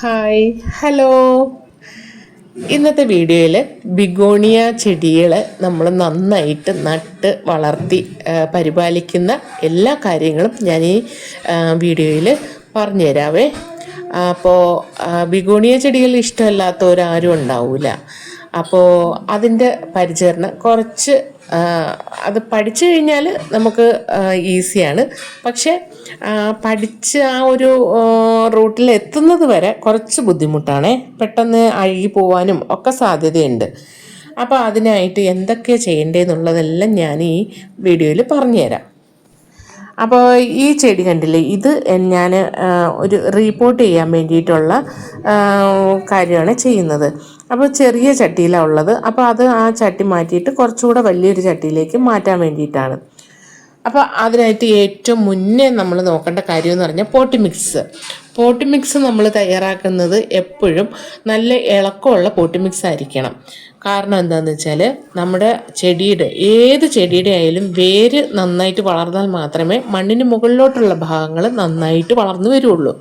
Hi hello. ഇന്നത്തെ വീഡിയോയിൽ begonia ചെടികൾ നമ്മൾ നന്നായിട്ട് നട്ട് വളർത്തി പരിപാലിക്കുന്ന എല്ലാ കാര്യങ്ങളും ഞാൻ ഈ വീഡിയോയിൽ പറഞ്ഞു തരാവേ. അപ്പോൾ ബിഗോണിയ ചെടികൾ ഇഷ്ടമല്ലാത്തവരാരും ഉണ്ടാവില്ല. അപ്പോൾ അതിൻ്റെ പരിചരണം കുറച്ച് അത് പഠിച്ചു കഴിഞ്ഞാൽ നമുക്ക് ഈസിയാണ്. പക്ഷേ പഠിച്ച് ആ ഒരു റൂട്ടിൽ എത്തുന്നത് വരെ കുറച്ച് ബുദ്ധിമുട്ടാണേ. പെട്ടെന്ന് അഴുകി പോവാനും ഒക്കെ സാധ്യതയുണ്ട്. അപ്പോൾ അതിനായിട്ട് എന്തൊക്കെയാണ് ചെയ്യേണ്ടതെന്നുള്ളതെല്ലാം ഞാൻ ഈ വീഡിയോയിൽ പറഞ്ഞുതരാം. അപ്പോൾ ഈ ചെടി കണ്ടില്ലേ, ഇത് ഞാൻ ഒരു റീപോർട്ട് ചെയ്യാൻ വേണ്ടിയിട്ടുള്ള കാര്യമാണ് ചെയ്യുന്നത്. അപ്പോൾ ചെറിയ ചട്ടിയിലാണ് ഉള്ളത്. അപ്പോൾ അത് ആ ചട്ടി മാറ്റിയിട്ട് കുറച്ചുകൂടെ വലിയൊരു ചട്ടിയിലേക്ക് മാറ്റാൻ വേണ്ടിയിട്ടാണ്. അപ്പോൾ അതിനായിട്ട് ഏറ്റവും മുന്നേ നമ്മൾ നോക്കേണ്ട കാര്യം എന്ന് പറഞ്ഞാൽ പോട്ടി മിക്സ് നമ്മൾ തയ്യാറാക്കുന്നത് എപ്പോഴും നല്ല ഇളക്കമുള്ള പോട്ടി മിക്സ് ആയിരിക്കണം. കാരണം എന്താണെന്ന് വെച്ചാൽ നമ്മുടെ ഏത് ചെടിയുടെ ആയാലും വേര് നന്നായിട്ട് വളർന്നാൽ മാത്രമേ മണ്ണിന് മുകളിലോട്ടുള്ള ഭാഗങ്ങൾ നന്നായിട്ട് വളർന്നു വരുള്ളൂ.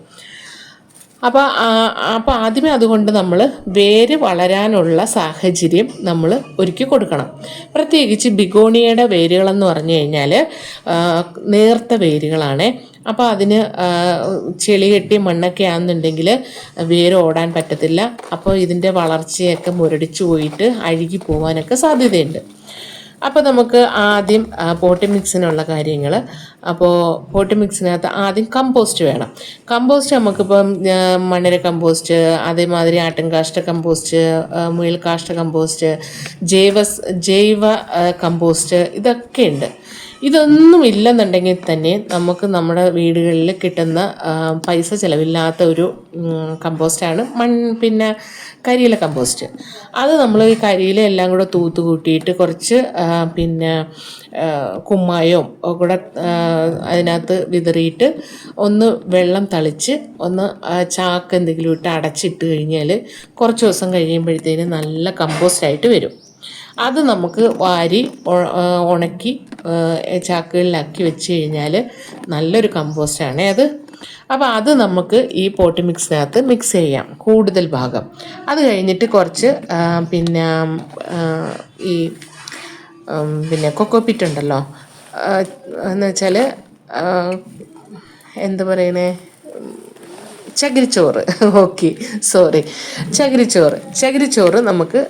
അപ്പോൾ ആദ്യമേ അതുകൊണ്ട് നമ്മൾ വേര് വളരാനുള്ള സാഹചര്യം നമ്മൾ ഒരുക്കി കൊടുക്കണം. പ്രത്യേകിച്ച് ബിഗോണിയയുടെ വേരുകളെന്ന് പറഞ്ഞു കഴിഞ്ഞാൽ നേർത്ത വേരുകളാണ്. അപ്പോൾ അതിന് ചെളി കെട്ടി മണ്ണൊക്കെ ആണെന്നുണ്ടെങ്കിൽ വേര് ഓടാൻ പറ്റത്തില്ല. അപ്പോൾ ഇതിൻ്റെ വളർച്ചയൊക്കെ മുരടിച്ചു പോയിട്ട് അഴുകി പോകാനൊക്കെ സാധ്യതയുണ്ട്. അപ്പോൾ നമുക്ക് ആദ്യം പോട്ടി മിക്സിനുള്ള കാര്യങ്ങൾ. അപ്പോൾ പോട്ടി മിക്സിനകത്ത് ആദ്യം കമ്പോസ്റ്റ് വേണം. കമ്പോസ്റ്റ് നമുക്കിപ്പം മണ്ണിര കമ്പോസ്റ്റ്, അതേമാതിരി ആട്ടിൻകാഷ്ട കമ്പോസ്റ്റ്, മുയൽ കാഷ്ട കമ്പോസ്റ്റ്, ജൈവ കമ്പോസ്റ്റ്, ഇതൊക്കെ ഉണ്ട്. ഇതൊന്നും ഇല്ലെന്നുണ്ടെങ്കിൽ തന്നെ നമുക്ക് നമ്മുടെ വീടുകളിൽ കിട്ടുന്ന പൈസ ചിലവില്ലാത്ത ഒരു കമ്പോസ്റ്റാണ് പിന്നെ കരിയില കമ്പോസ്റ്റ്. അത് നമ്മൾ ഈ കരിയില എല്ലാം കൂടെ തൂത്ത് കൂട്ടിയിട്ട് കുറച്ച് പിന്നെ കുമ്മായവും കൂടെ അതിനകത്ത് വിതറിയിട്ട് ഒന്ന് വെള്ളം തളിച്ച് ഒന്ന് ചാക്ക് എന്തെങ്കിലും ഇട്ട് അടച്ചിട്ട് കഴിഞ്ഞാൽ കുറച്ച് ദിവസം കഴിയുമ്പോഴത്തേന് നല്ല കമ്പോസ്റ്റായിട്ട് വരും. അത് നമുക്ക് വാരി ഉണക്കി ചാക്കുകളിലാക്കി വെച്ച് കഴിഞ്ഞാൽ നല്ലൊരു കമ്പോസ്റ്റാണ് അത്. അപ്പോൾ അത് നമുക്ക് ഈ പോട്ടി മിക്സിനകത്ത് മിക്സ് ചെയ്യാം കൂടുതൽ ഭാഗം. അത് കഴിഞ്ഞിട്ട് കുറച്ച് പിന്നെ കൊക്കോപിറ്റ് ഉണ്ടല്ലോ, എന്ന് വെച്ചാൽ എന്ത് പറയണേ, ചകിരിച്ചോറ്. ഓക്കെ, സോറി, ചകിരിച്ചോറ് നമുക്ക്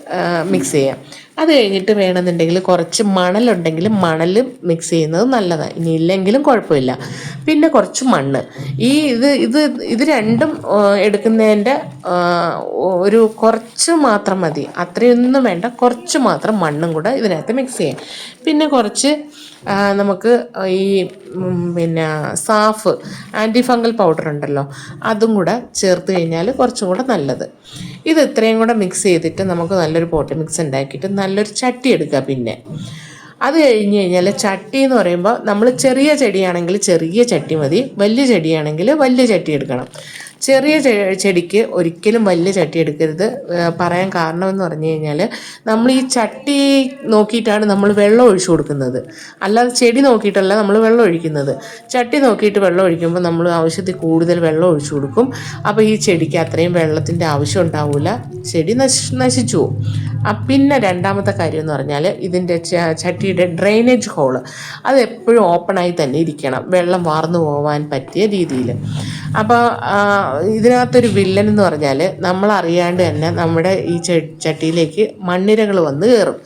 മിക്സ് ചെയ്യാം. അത് കഴിഞ്ഞിട്ട് വേണമെന്നുണ്ടെങ്കിൽ കുറച്ച് മണലുണ്ടെങ്കിൽ മണൽ മിക്സ് ചെയ്യുന്നത് നല്ലതാണ്. ഇനി ഇല്ലെങ്കിലും കുഴപ്പമില്ല. പിന്നെ കുറച്ച് മണ്ണ്. ഇത് രണ്ടും എടുക്കുന്നതിൻ്റെ ഒരു കുറച്ച് മാത്രം മതി, അത്രയൊന്നും വേണ്ട. കുറച്ച് മാത്രം മണ്ണും കൂടെ ഇതിനകത്ത് മിക്സ് ചെയ്യാം. പിന്നെ കുറച്ച് നമുക്ക് ഈ പിന്നെ സാഫ് ആൻറ്റി ഫംഗൽ പൗഡർ ഉണ്ടല്ലോ, അതും കൂടെ ചേർത്ത് കഴിഞ്ഞാൽ കുറച്ചും കൂടെ നല്ലത്. ഇത് ഇത്രയും കൂടെ മിക്സ് ചെയ്തിട്ട് നമുക്ക് നല്ലൊരു പോട്ടി മിക്സ് ഉണ്ടാക്കിയിട്ട് നല്ലൊരു ചട്ടി എടുക്കുക. പിന്നെ അത് കഴിഞ്ഞ് കഴിഞ്ഞാൽ ചട്ടി എന്ന് പറയുമ്പോൾ നമ്മൾ ചെറിയ ചെടിയാണെങ്കിൽ ചെറിയ ചട്ടി മതി, വലിയ ചെടിയാണെങ്കിൽ വലിയ ചട്ടി എടുക്കണം. ചെറിയ ചെടിക്ക് ഒരിക്കലും വലിയ ചട്ടി എടുക്കരുത്. പറയാൻ കാരണമെന്ന് പറഞ്ഞു കഴിഞ്ഞാൽ നമ്മൾ ഈ ചട്ടി നോക്കിയിട്ടാണ് നമ്മൾ വെള്ളം ഒഴിച്ചു കൊടുക്കുന്നത്, അല്ലാതെ ചെടി നോക്കിയിട്ടല്ല നമ്മൾ വെള്ളം ഒഴിക്കുന്നത്. ചട്ടി നോക്കിയിട്ട് വെള്ളം ഒഴിക്കുമ്പോൾ നമ്മൾ ആവശ്യത്തിൽ കൂടുതൽ വെള്ളം ഒഴിച്ചു കൊടുക്കും. അപ്പോൾ ഈ ചെടിക്ക് അത്രയും വെള്ളത്തിൻ്റെ ആവശ്യം ഉണ്ടാവില്ല, ചെടി നശിച്ചു പോകും. പിന്നെ രണ്ടാമത്തെ കാര്യം എന്ന് പറഞ്ഞാൽ ഇതിൻ്റെ ചട്ടിയുടെ ഡ്രെയിനേജ് ഹോള് അത് എപ്പോഴും ഓപ്പണായി തന്നെ ഇരിക്കണം, വെള്ളം വാർന്നു പോകാൻ പറ്റിയ രീതിയിൽ. അപ്പോൾ ഇതിനകത്തൊരു വില്ലൻ എന്ന് പറഞ്ഞാൽ നമ്മളറിയാണ്ട് തന്നെ നമ്മുടെ ഈ ചട്ടിയിലേക്ക് മണ്ണിരകൾ വന്ന് കയറും.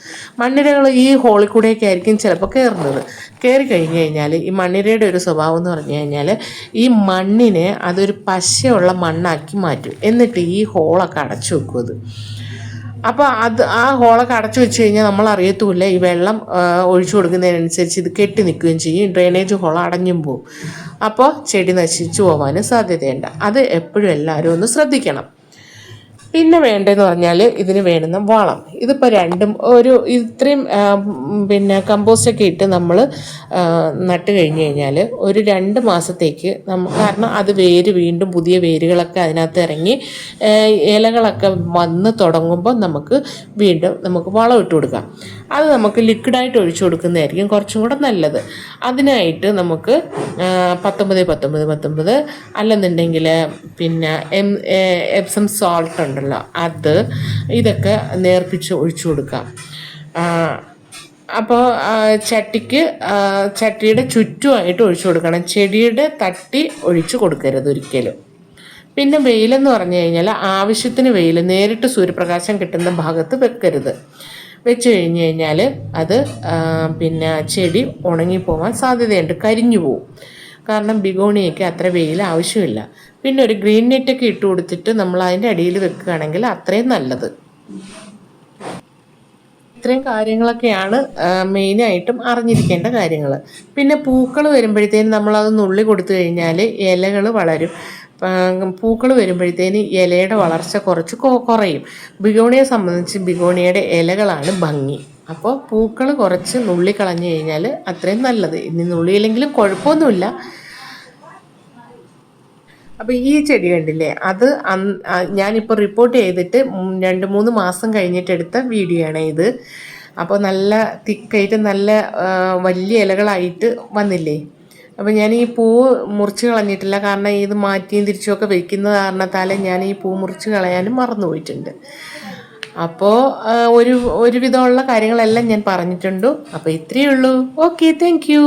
മണ്ണിരകൾ ഈ ഹോളിൽ കൂടെയൊക്കെ ആയിരിക്കും ചിലപ്പോൾ കയറുന്നത്. കയറി കഴിഞ്ഞ് കഴിഞ്ഞാൽ ഈ മണ്ണിരയുടെ ഒരു സ്വഭാവം എന്ന് പറഞ്ഞു കഴിഞ്ഞാൽ ഈ മണ്ണിനെ അതൊരു പശയുള്ള മണ്ണാക്കി മാറ്റും. എന്നിട്ട് ഈ ഹോളൊക്കെ അടച്ചു വെക്കും അത്. അപ്പോൾ ആ ഹോളൊക്കെ അടച്ചു വെച്ച് കഴിഞ്ഞാൽ നമ്മൾ അറിയത്തുമില്ല. ഈ വെള്ളം ഒഴിച്ചു കൊടുക്കുന്നതിനനുസരിച്ച് ഇത് കെട്ടി നിൽക്കുകയും ചെയ്യും, ഡ്രെയിനേജ് ഹോൾ അടഞ്ഞും പോകും. അപ്പോൾ ചെടി നശിച്ചു പോകാനും സാധ്യതയുണ്ട്. അത് എപ്പോഴും എല്ലാവരും ഒന്ന് ശ്രദ്ധിക്കണം. പിന്നെ വേണ്ടതെന്ന് പറഞ്ഞാൽ ഇതിന് വേണ്ടുന്ന വളം. ഇതിപ്പോൾ രണ്ടും ഇത്രയും പിന്നെ കമ്പോസ്റ്റൊക്കെ ഇട്ട് നമ്മൾ നട്ട് കഴിഞ്ഞ് കഴിഞ്ഞാൽ ഒരു 2 മാസത്തേക്ക് കാരണം അത് വീണ്ടും പുതിയ വേരുകളൊക്കെ അതിനകത്ത് ഇറങ്ങി ഇലകളൊക്കെ വന്ന് തുടങ്ങുമ്പോൾ നമുക്ക് വളം ഇട്ട് കൊടുക്കാം. അത് നമുക്ക് ലിക്വിഡായിട്ട് ഒഴിച്ചു കൊടുക്കുന്നതായിരിക്കും കുറച്ചും കൂടെ നല്ലത്. അതിനായിട്ട് നമുക്ക് 19 അല്ലെന്നുണ്ടെങ്കിൽ പിന്നെ എപ്സം സോൾട്ട് ഉണ്ടല്ലോ ഇതൊക്കെ നേർപ്പിച്ച് ഒഴിച്ചു കൊടുക്കാം. അപ്പോൾ ചട്ടിയുടെ ചുറ്റുമായിട്ട് ഒഴിച്ചു കൊടുക്കണം. ചെടിയുടെ തട്ടി ഒഴിച്ചു കൊടുക്കരുത് ഒരിക്കലും. പിന്നെ വെയിലെന്ന് പറഞ്ഞു കഴിഞ്ഞാൽ ആവശ്യത്തിന് വെയിൽ, നേരിട്ട് സൂര്യപ്രകാശം കിട്ടുന്ന ഭാഗത്ത് വെക്കരുത്. വെച്ച് കഴിഞ്ഞ് കഴിഞ്ഞാൽ അത് പിന്നെ ചെടി ഉണങ്ങിപ്പോവാൻ സാധ്യതയുണ്ട്, കരിഞ്ഞു പോവും. കാരണം ബിഗോണിയയ്ക്ക് അത്ര വെയിൽ ആവശ്യമില്ല. പിന്നെ ഒരു ഗ്രീൻ നെറ്റൊക്കെ ഇട്ട് കൊടുത്തിട്ട് നമ്മൾ അതിൻ്റെ അടിയിൽ വെക്കുകയാണെങ്കിൽ അത്രയും നല്ലത്. ഇത്രയും കാര്യങ്ങളൊക്കെയാണ് മെയിനായിട്ടും അറിഞ്ഞിരിക്കേണ്ട കാര്യങ്ങൾ. പിന്നെ പൂക്കൾ വരുമ്പോഴത്തേനും നമ്മളത് നുള്ളി കൊടുത്തു കഴിഞ്ഞാൽ ഇലകൾ വളരും. പൂക്കൾ വരുമ്പോഴത്തേന് ഇലയുടെ വളർച്ച കുറച്ച് കുറയും. ബിഗോണിയെ സംബന്ധിച്ച് ബിഗോണിയയുടെ ഇലകളാണ് ഭംഗി. അപ്പോൾ പൂക്കൾ കുറച്ച് നുള്ളിക്കളഞ്ഞു കഴിഞ്ഞാൽ അത്രയും നല്ലത്. ഇനി നുള്ളിയില്ലെങ്കിലും കുഴപ്പമൊന്നുമില്ല. അപ്പോൾ ഈ ചെടി കണ്ടില്ലേ, അത് ഞാനിപ്പോൾ റിപ്പോർട്ട് ചെയ്തിട്ട് 2-3 മാസം കഴിഞ്ഞിട്ടെടുത്ത വീഡിയോ ആണ് ഇത്. അപ്പോൾ നല്ല തിക്കായിട്ട് നല്ല വലിയ ഇലകളായിട്ട് വന്നില്ലേ. അപ്പോൾ ഞാൻ ഈ പൂ മുറിച്ച് കളഞ്ഞിട്ടില്ല, കാരണം ഇത് മാറ്റിയും തിരിച്ചുമൊക്കെ വയ്ക്കുന്ന കാരണത്താൽ ഞാൻ ഈ പൂ മുറിച്ച് കളയാനും മറന്നുപോയിട്ടുണ്ട്. അപ്പോൾ ഒരുവിധമുള്ള കാര്യങ്ങളെല്ലാം ഞാൻ പറഞ്ഞിട്ടുണ്ട്. അപ്പോൾ ഇത്രയേ ഉള്ളൂ. Okay, thank you.